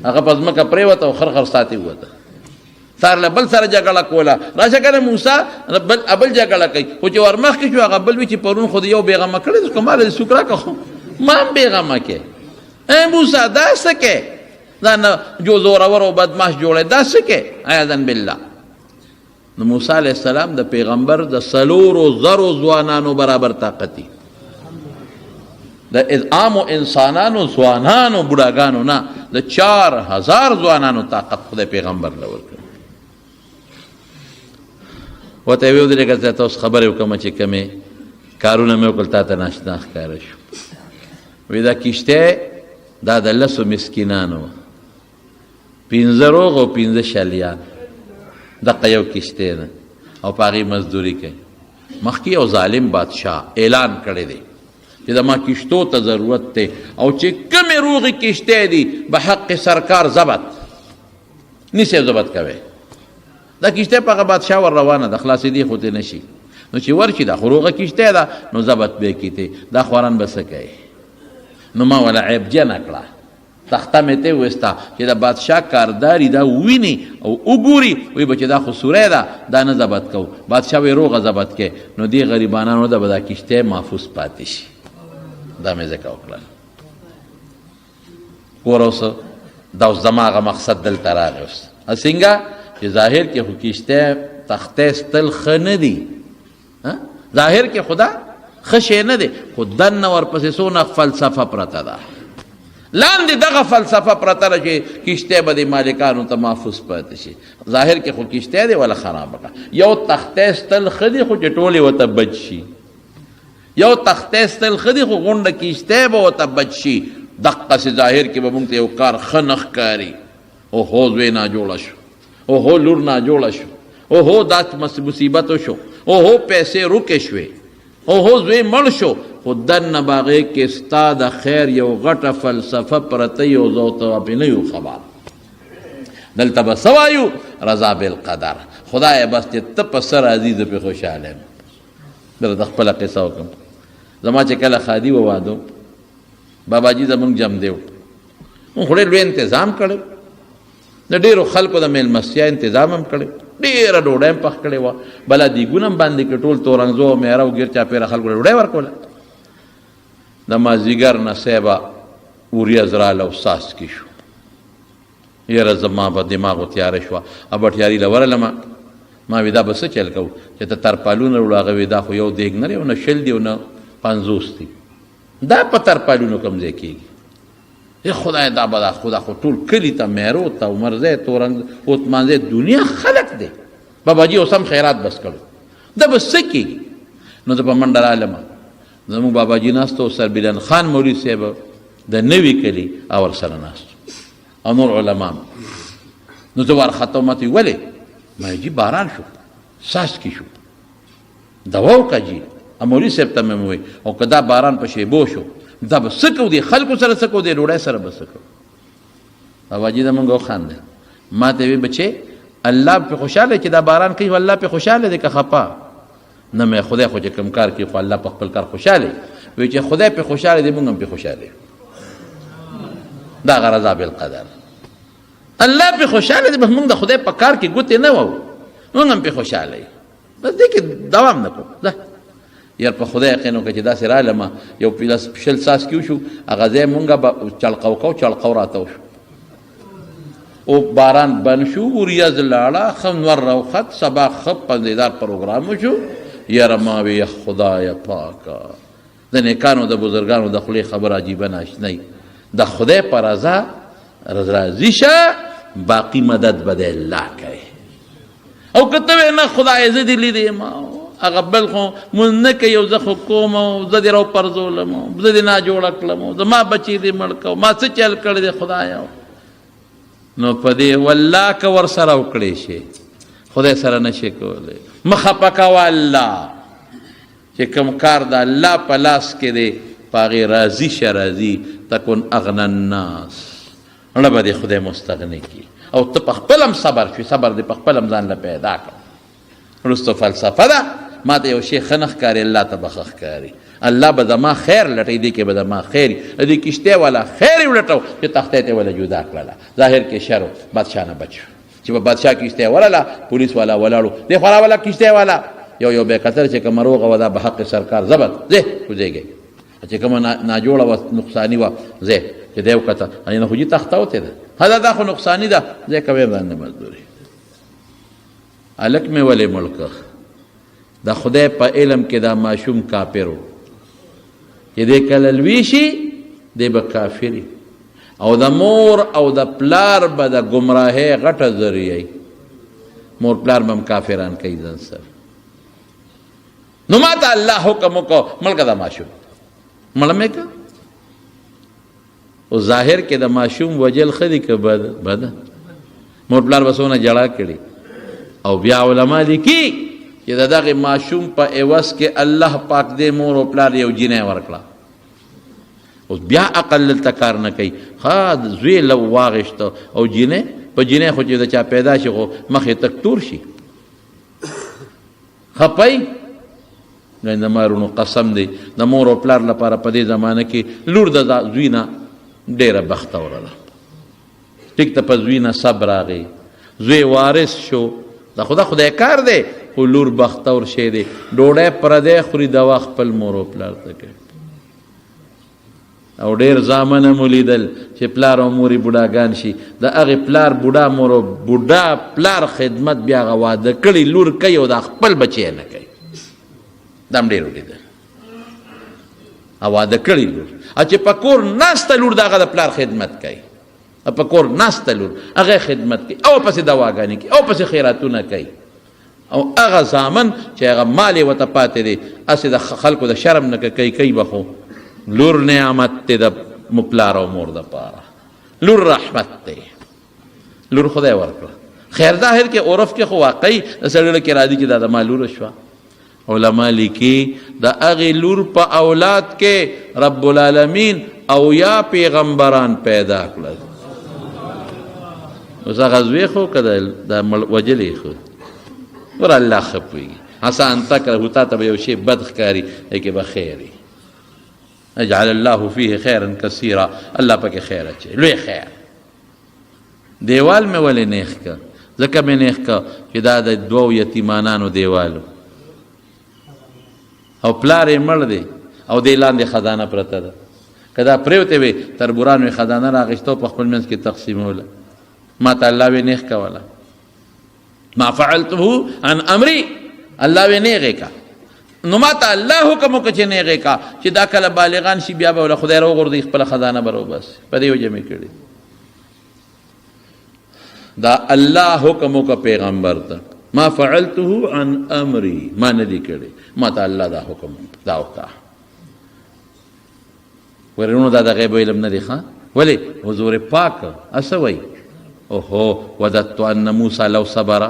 هغه په ځمکه پرېوته او خرخر ساتې ووته. سار له بل سره جګړه کوله، راشه کنه موسی بل جګړه کوي، خو چې ورمخکې شو هغه بل وي چې پرون خو د یو بېغمه کړی خو ما له دې سوک راکړه، ما هم بېغمه کې. ای موسی دا څه کې؟ دا نه جو زورور او بدماش جوړی، دا څه کې؟ عیاذا بالله. نو موسی علیہ السلام د پیغمبر د 4,000 ځوانانو برابر طاقت دی، د عامو انسانانو ځوانانو بوډاګانو نه د 4,000 ځوانانو طاقت خدای پیغمبر له ورکړ. ورته یې ویل لکه زه تاسو خبرې وکړم چې کومې کارونه مې وکړل تا ته ناشنا ښکاره شو. وایي دا کښتۍ دا د 10 مسکینانو 15 روغ او 15 شلیان دقه یو کښتۍ ده او په هغې مزدوري کوي. مخکې یو ظالم بادشاه اعلان کړی دی چې د ما کښتو ته ضرورت دی او چې کومې روغې کښتۍ دي به حق سرکار ضبط نیسئ ضبط کوئ. دا کښتۍ په هغه بادشاه ور روانه ده، خلاصېدی خو ترې نه شي. نو چې ورشي دا خو روغه کښتۍ ده نو ضبط به یې کیتې، دا خواران به څه کوي. نو ما ولا عیبجنه کړه، تخته مې ته وستا چې د بادشاه کارداري دا وویني او وګوري، وایي به چې دا خو سوری ده دا نه ضبط کوو. بادشاه وایي روغه ضبط کوي. نو دې غریبانانو ته به دا کښتۍ محفوظ پاتې شي. دا مې ځکه وکړل. ګوره اوس دا اوس زما هغه مقصد دلته راغی. اوس څنګه چې ظاهر کې خو کښتۍ تختې ستل ښه نه دي، ظاهر کې خدا ښه شی نه دی، خو دننه ورپسې څونه فلسفه پرته ده. لاندې دغه فلسفه پرته ده چې کښتۍ به د مالکانو ته محفوظ پاتې شي. ظاهر کې خو کښتۍ دی ولا خرابه کړه. یو تختې ستل ښه دي خو چې ټولې ورته بچ شي، یو تختې ستل ښه دي خو غونډه کښتۍ به ورته بچ شي. دقسې ظاهر کې به موږ ته یو کار ښه نه ښکاري. اوهو زوی ناجوړه شو، اوهو لور ناجوړه شو، اوهو دا مصیبت شو، اوهو پیسې روکې شوې، اوهو زوی مړ شو. خو دننه به هغې کې ستا د خیر یو غټه فلسفه پرته یو زه ورته پې نه یو خبر. دلته به څه وایو؟ رضا بالقدر. خدایه بس چې ته په څه راضي زه پې خوشحاله یم. بله د خپله قصه وکړم. زما چې کله خادي و واده باباجي زمونږ جم دی، مونږ خو ډېر لوی انتظام کړی، د ډېرو خلکو د میلمستیا انتظام هم کړی، ډېره ډوډۍ هم پخ کړې وه، بله دیګونه هم باندې کړي، ټول تورنګزو او میره او ګیر چاپېره خلکو له ډوډۍ ورکوله. د مازدیګر نه صیبه وریځ راله او څاڅکي شو. یاره زما به دماغ تیاره شوه. بټیاري له ورغلمه، ما وی دا به څه چل کوو چې ته ترپالونه وړو. هغه وی دا خو یو دیګ نه دی، نه 20 دی او نه 50 دی، دا په ترپالونو کوم ځای کېږي؟ خدای دا به دا خدا خو ټول کلي ته میرو ته عمرځی تورنګ اوتمانځی دنیا خلق دی. باباجي اوس هم خیرات بس کړو، دا به څه کېږي؟ نو زه په منډه رالمه، زموږ باباجي ناست و، سربلند خان مولوي صاحب د نوي کلي او ورسره ناست او نور علما. نو زه وارخطه وم، ماته ولې؟ ما جي باران شو، څاڅکي شو، دوا وکړه جي. مولوي صاحب ته مې وویل او که دا باران په شیبو شو دا به څه کوو؟ دې خلکو سره څه کوو؟ دې ډوډۍ سره به څه کوو؟ باباجي زمونږ وخاندل. ما ته وی بچې الله پې خوشحاله چې دا باران کوي، الله پې خوشحاله دی که خفه؟ نه مې خدای خو چې کوم کار کوي خو الله په خپل کار خوشحاله وي. چې خدای پې خوشحاله دی موږ هم پې خوشحاله یو. دا هغه رضا بالقدر. الله پې خوشحاله دی، بس موږ د خدای په کار کې ګوتې نه وو، موږ هم پې خوشحاله یو. بس دې کې دوام نه کوو. یار په خدای یقین وکړه چې داسې رالمه یو 20 څاڅکي وشو، هغه ځای مونږ به چلقو کوو، چلقو راتاو شو او باران بند شو، وریځ لاړه، ښه نور راوخت، سبا ښه پندیدار پروګرام وشو. یاره ما وی خدایه پاکه د نیکانو د بزرګانو د خولې خبر عجیبه ناشنی. د خدای په رضا راضي شه، باقي مدد به د الله کوي. او که ته وایې نه خدایه زه دې لیدې ما هغه بل خو مونځ نه کوي او زه خو کوم او زه دې راوپرځولم او زه دې ناجوړه کړم او زما بچي دې مړ کړ، ما څه چل کړی دی خدایه. نو په دې والله که ورسره وکړی شي خدای سره نشي کولی. مه خفه کوه الله چې کوم کار د الله په لاس کې دی په هغې راضي شه. راضي تکن اغنى الناس، اړه به دې خدای مستغني کړي او ته په خپل هم صبر شوي، صبر دې په خپل هم ځان له پیدا کړه. وروسته فلسفه ده، ما ته یو شی ښه نه ښکاري، الله ته به ښه ښکاري. الله به زما خیر لټوي، دې کې به زما خیر وي. دې کښتۍ والا خیر یې ولټو چې تختې ته وله جدا کړله. ظاهر کې شر بادشاه نه بچ شو چې به بادشاه کښتۍ ورله، پولیس والا ولاړو، دې خو راوله کښتۍ والا یو به کتل چې کومه روغه وه دا به حق سرکار ضبط ځې کوزېږئ، چې کومه ناجوړه وه نقصاني وه ځې چې دی وکته نه خو جي تخته وتې ده دا خو نقصاني ده ځې کوې باندې مزدوري. هلک مې ولې مړ کړ؟ د خدای په علم کې دا ماشوم کافر و چې دی کله لوی شي دی به کافر او د مور او د پلار به د ګمراهۍ غټه ذریعه مور پلار به هم کافران کوي ځان سره. نو ما ته الله حکم وکړو مړ کړه دا ماشوم، مړ مې کړه. او ظاهر کې د ماشوم وجل ښه دي که بده؟ مور پلار به څونه جړا کړي. او بیا علما لیکي چې د دغې ماشوم په عوض کې الله پاک دې مور او پلار یو جینۍ ورکړه. اوس بیا عقل دلته کار نه کوي. ښه زوی لو واغېشته او جینۍ په جینۍ خو چې د چا پیدا شي خو مخې تک تور شي خپئ. د مارونو قسم دی د مور او پلار لپاره په دې زمانه کې لور د زوی نه ډېره بختوره ده. ټیک ته په زوی نه سب راغی، زوی وارث شو، دا خدای کار دی، خو لور بختور شی دی. ډوډۍ پردی خوري، دوا خپل مور او پلار ته کوي. او ډېر زامنه مو لیدل چې پلار او مور یې بوډاګان شي، د هغې پلار بوډا مور او بوډا پلار خدمت بیا هغه واده کړي لور کوي او دا خپل بچی نه کوي. دا هم ډېر ولیدل واده کړي لور، او چې په کور ناسته لور د هغه د پلار خدمت کوي. په کور ناسته لور هغه خدمت کوي او پسې دواګانې کوي او پسې خیراتونه کوي. او هغه زامن چې هغه مال یې ورته پاتې دی هسې د خلکو د شرم نه کوي به خو لور نعمت دی د پلار او مور دپاره. لور رحمت دی، لور خدای ورکړه. خیر ظاهر کې عرف کې خو واقعي د سړي کې راځي چې دا د ما لوره شوه. علما لیکي د هغې لور په اولاد کې رب العالمین او یا پیغمبران پیدا کړل. اوس هغه زوی خو که د وجلې خو ور الله ښه پوهېږي. عسى ان تکرهوا، تا ته به یو شی بد ښکاري لیکې به خیر وي. اجعل الله فيه خیرا کثیرا، الله پکې خیر اچوي، لوی خیر. دیوال مې ولې نیخ که؟ ځکه مې نیخ که چې دا د دوو یتیمانانو دیوالو او پلار یې مړ دی او دې لاندې خزانه پرته ده. که دا پرېوتې وې تربورانو یې خزانه راغېسته په خپل منځ کې تقسیموله، ما ته الله وې نیخ کوله. ما فعلته عن امري، الله وې نیغې که. نو ما ته الله حکم وکړه چې نیغې کا چې دا کله بالغان شي بیا به وله خدای راوغورځوي خپله خزانه به راوباسي. په دې وجه مې کړي. دا الله حکم وکړه پیغمبر ته، ما فعلته عن امري، ما نه دي کړی، ما ته الله دا حکم دا وکړه. ورنو دا د غیب علم نه دی ښه. ولې حضور پاک اسه وایي اوهو وددت ان موسی لو صبر،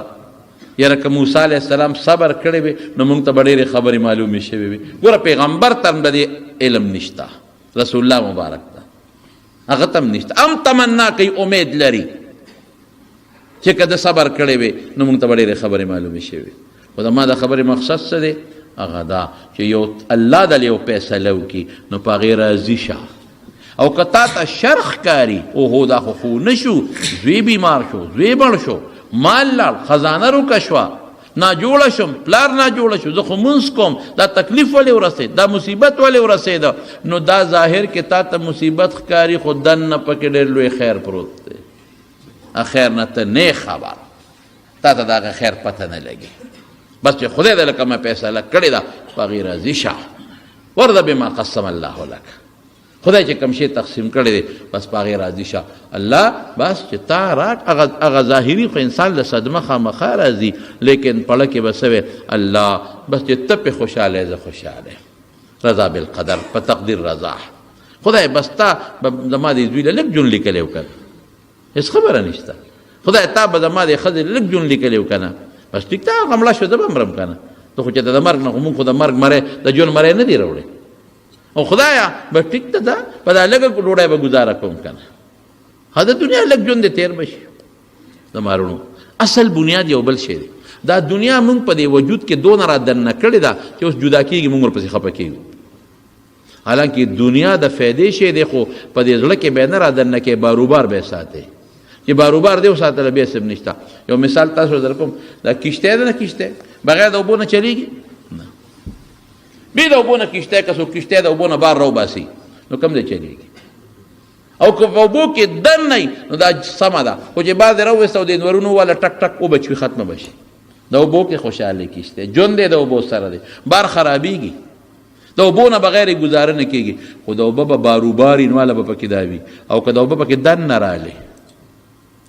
یاره که موسی علیه السلام صبر کړی وي نو موږ ته به ډېرې خبرې معلومې شوې وي. ګوره پیغمبر ته هم د دې علم نشته، رسول الله مبارک ته هغه ته هم نشته. هم تمنا کوي، امید لري چې که د صبر کړی وي نو موږ ته به ډېرې خبرې معلومې شوې. خو د ما د خبرې مقصد څه دی؟ هغه دا چې یو الله دل یو فیصله وکړي نو په هغې راضي شه. او که تا ته شر ښکاري اوهو دا خو نه شو، زوی بیمار شو، زوی مړ شو، مال لاړ، خزانه روکه شوه، ناجوړه شم، پلار ناجوړه شو، زه خو مونځ کوم، دا تکلیف ولې ورسېد، دا مصیبت ولې ورسېده، نو دا ظاهر کې تا ته مصیبت ښکاري خو دننه پکې ډېر لوی خیر پروت دی. خیر نه ته نه خبر، تا ته د هغه خیر پته نه لګي. بس چې خدای دې لکه ما فیصله کړې ده په هغې راضي شه. ورده بما قسم الله لک، خدای چې کوم شی تقسیم کړی دی بس په هغې راضي شه. الله بس چې تا راک هغه ظاهري خو انسان له صدمه خامخا راځي، لیکن پړه کې به څه وی الله بس چې ته پې خوشحاله یې زه خوشحاله یم. رضا بالقدر، په تقدیر رضا. خدای بس تا زما دې زوی له لږ جون لیکلی و که نه، هېڅ خبره نشته. خدای تا به زما دې ښځې لږ جون لیکلی و که نه، بس ټیک ته هغه مړه شوه زه به مرم که نه. ته خو چې د مرګ نه خو مونږ خو د مرګ مری د ژوند مری نه دی راوړی. او خدایا بس ټیک ته ده په دا لږه ډوډۍ به ګزاره کوم که نه، ها د دنیا لږ ژوند دې تېر به شي. د مارونو اصل بنیاد یو بل شی دی. دا دنیا مونږ په دې وجود کې دونه را دننه کړې ده چې اوس جدا کېږي مونږ ورپسې خفه کېږو. حالانکه دنیا د فایدې شی دی خو په دې زړه کې به نه را دننه کې، باروبار به ساتئ. چې باروبار دی وساتله بیا سب نشته. یو مثال تاسو در کوم، دا کشتی ده نه، کشتی بغیر د اوبو نه چلیږي نه. بې د اوبو نه کشتی که څوک کشتی د اوبو نه بار راوباسي نو کوم دی چلیږي. او که په اوبو کې دن نه نو دا سمه ده، خو چې بار دې راوویسته او د انورونو والا ټک ټک وبچوي ختمه به شي. د اوبو کې خوشحالي کشته ژوند دی د اوبو سره دی بار خرابېږي د اوبو نه بغیر ګزاره نه کېږي خو د اوبه به باروبار انواله به پکې دا وي او که د اوبه پکې دننه رالی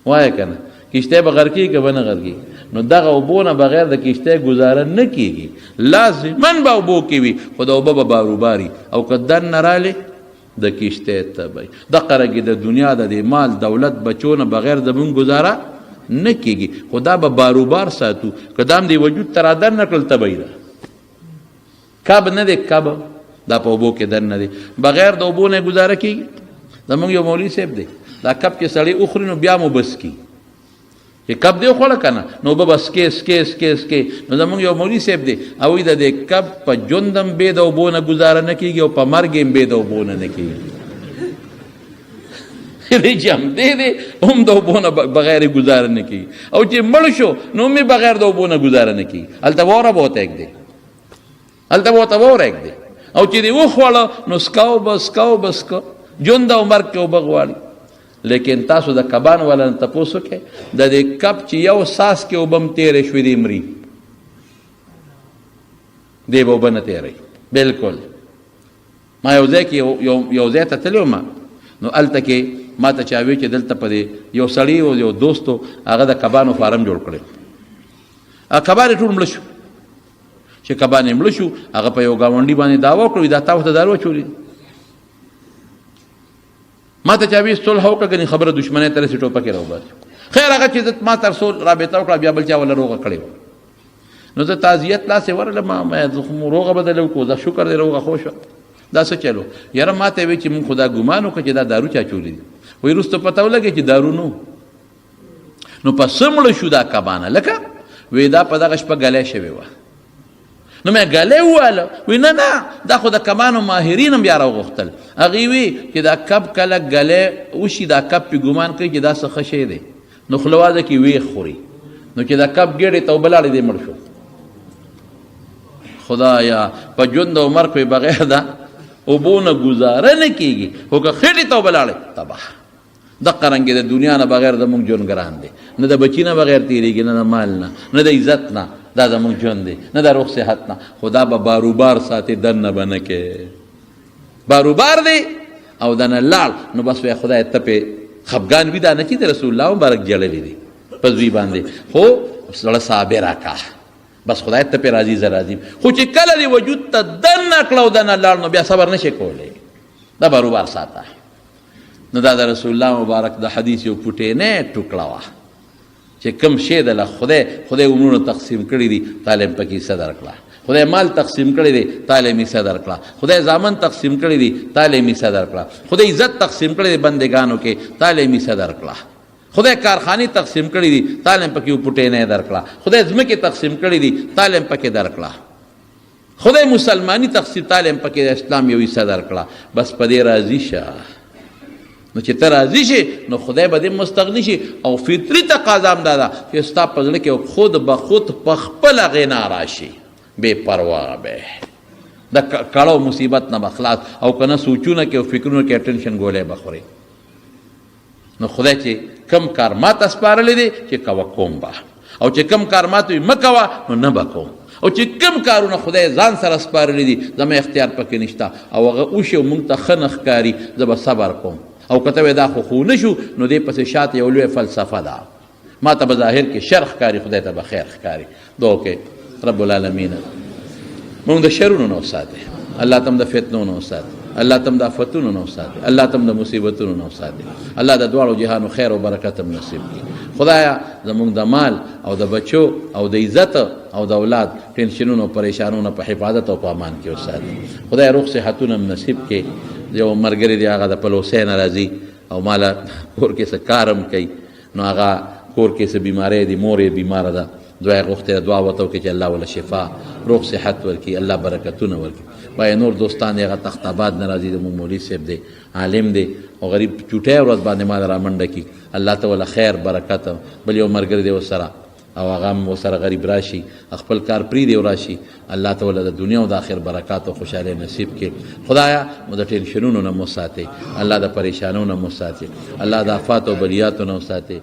وایه که نه کشتی به غرقېږي که به نه غرقېږي نو دغه اوبو نه بغیر د کشتی ګزاره نه کېږي لازماً به اوبو کې وي خو د اوبه به باروباري او که دننه رالی د کشتی تبی دغه رنګې د دنیا د دې مال دولت بچو نه بغیر زمونږ ګزاره نه کېږي خو دا به باروبار ساتو که دا هم دې وجود ته را دننه کړل تبی ده کب نه دی کب دا په اوبو کې دننه دی بغیر د اوبو نه ګزاره کېږي زمونږ یو مولوي صاحب دی دا کب چې سړی وخوري نو بیا مو بس کي چې کب دی وخوړه که نه نو اوبه به سکې نو زمونږ یو مولوي صاحب دی هغوی د دې کب په ژوند هم بې د اوبو نه ګزاره نه کېږي او په مرګ هم بې د اوبو نه کېږي دی چې همدې دی هم د اوبو نه بغیر ګزاره نه کېږي او چې مړ شو نو هم بغیر د اوبو نه ګزاره نه کېږي هلته واره به ورته ایږدي هلته به ورته واره ایږدي او چې دې وخوړه نو سکاو به سکه ژوند او مرګ کې اوبه غواړي لیکن تاسو د کبانو والا نه تپوس وکړئ د دې کب چې یو ساس کې اوبه هم تېرې شوې دي مري دی به اوبه نه تېروي بلکل ما یو ځای کې یو ځای ته تللی وم نو هلته کې ما ته چا وی چې دلته په دې یو سړي او یو دوستو هغه د کبانو فارم جوړ کړی کبان یې ټول مړه شو چې کبان یې مړه شو هغه په یو ګاونډي باندې دعوا وکړه دا تا ورته دارو اچولي ما ته چا وی صلح وکړه کني خبره دشمنۍ ته رسې ټوپکې راوباسي خیر هغه چې ما تر څو رابطه وکړه بیا بل چا ولا روغه کړې نو زه تعزیت لاسې ورغلم ما روغه بدله وکړو زه شکر دی روغه خو شوه دا څه چلو یاره ما ته وی چې مونږ خو دا ګمان وکړه چې دا دارو چا چولی دي وایي وروسته پته ولګې چې دارو نو په څه مړه شو دا کبانه لکه وی دا په دغه شپه ګلی شوې وه نو مې ګلی وواله وی نه دا خو د کبانو ماهرین هم بیا راوغوښتل هغې وی چې دا کب کله ګلی وشي دا کب پې ګمان کوي چې دا څه ښه شی دی نو خوله وازه کې ویښ خوري نو چې دا کب ګېډې ته وبلاړې دی مړ شو خدایا په ژوند او مرګ پې بغیر دا اوبو نه ګزاره نه کېږي خو که خېټې ته وبلاړې تباه دقه رنګې د دنیا نه بغیر زموږ ژوند ګران دی نه د بچي نه بغیر تېرېږي نه د مال نه د عزت نه دا زموږ ژوند دی نه د روغ صحت نه خو دا به باروبار ساتي دننه به نه کې باروبار دی او دنه لاړ نو بس وایي خدای ته پې خفګان وي دا نه چې د رسول الله مبارک جړلی دی په زوی باندې خو زړه صابره کا بس خدای ته پې راضي زه راضي خو چې کله دې وجود ته دننه کړه او دنه لاړ نو بیا صبر نشي کولی دا باروبار ساته نو دا د رسول الله مبارک د حدیث یو پټینه ټوکړه وه چې کوم شی دله خدای عمرونه تقسیم کړي دي تعالی هم پکې حصه درکړه خدای مال تقسیم کړی دی تعالی هم حصه درکړه خدای زامن تقسیم کړی دی تعالی هم حصه درکړه خدای عزت تقسیم کړی دی بندګانو کې تعالی هم حصه درکړه خدای کارخانې تقسیم کړی دي تعالی هم پکې یو پټینه درکړه خدای ځمکې تقسیم کړی دي تعالی هم پکې درکړه خدای مسلمانی تقسیم تعالی هم پکې اسلام یو حصه درکړه بس په دې راضي شه نو چې ته راضي شي نو خدای به دې مستغني شي او فطري تقاضا هم دا ده چې ستا په زړه کې خود به خود په خپله غنا راشي بې پروا به د کړو مصیبت نه به خلاص او که نه سوچونه کې او فکرونه کې ټینشن ګولۍ به خورې نو خدای چې کم کار ما ته سپارلی دی چې کوه کوم به او چې کم کار ما ته وي مه کوه نو نه به کوم او چې کم کارونه خدای ځان سره سپارلی دي زما اختیار پکې نشته او هغه وشي او موږ ته ښه نه ښکاري زه به صبر کوم او کته وې دا خو نه شو نو دې پسې شاته یو لوی فلسفه ده ما ته به ظاهر کې شر ښکاري خدای ته به خیر ښکاري دعا وکړئ رب العالمین موږ د شرونو نه وساتئ الله ته هم د فتنو نه وساتئ الله ته هم د آفتونو نه وساتئ الله ته هم د مصیبتونو نه وساتئ الله د دواړو جهانو خیر او برکت هم نصیب کړي خدایا زموږ د مال او د بچو او د عزت او د اولاد ټینشنونو پریشانونو په حفاظت او په امان کې وساتئ خدای روغ صحتونه هم نصیب کړي یو ملګری دی هغه د پلوسۍ نه راځي او مالا کور کې څه کار هم کوي نو هغه کور کې څه بیماری دی مور یې بیماره ده دعا یې غوښتې دعا ورته وکړي چې الله وله شفا روغ صحت ورکړي الله برکتونه ورکړي وایي نور دوستان دی هغه تخت آباد نه راځي د مونږ مولوي صاحب دی عالم دی او غریب چوټۍ ورځ باندې ما را منډه کړي الله ته وله خیر برکت بل یو ملګری دی ورسره او هغه هم ورسره غریب راشي خپل کار پرېږدي او راشي الله ته وله د دنیا او د آخر برکات او خوشحالۍ نصیب کړي خدایا مو د ټینشنونو نه مو ساتئ الله د پریشانونو نه مو ساتئ الله د آفات او بلیاتو نه مو ساتئ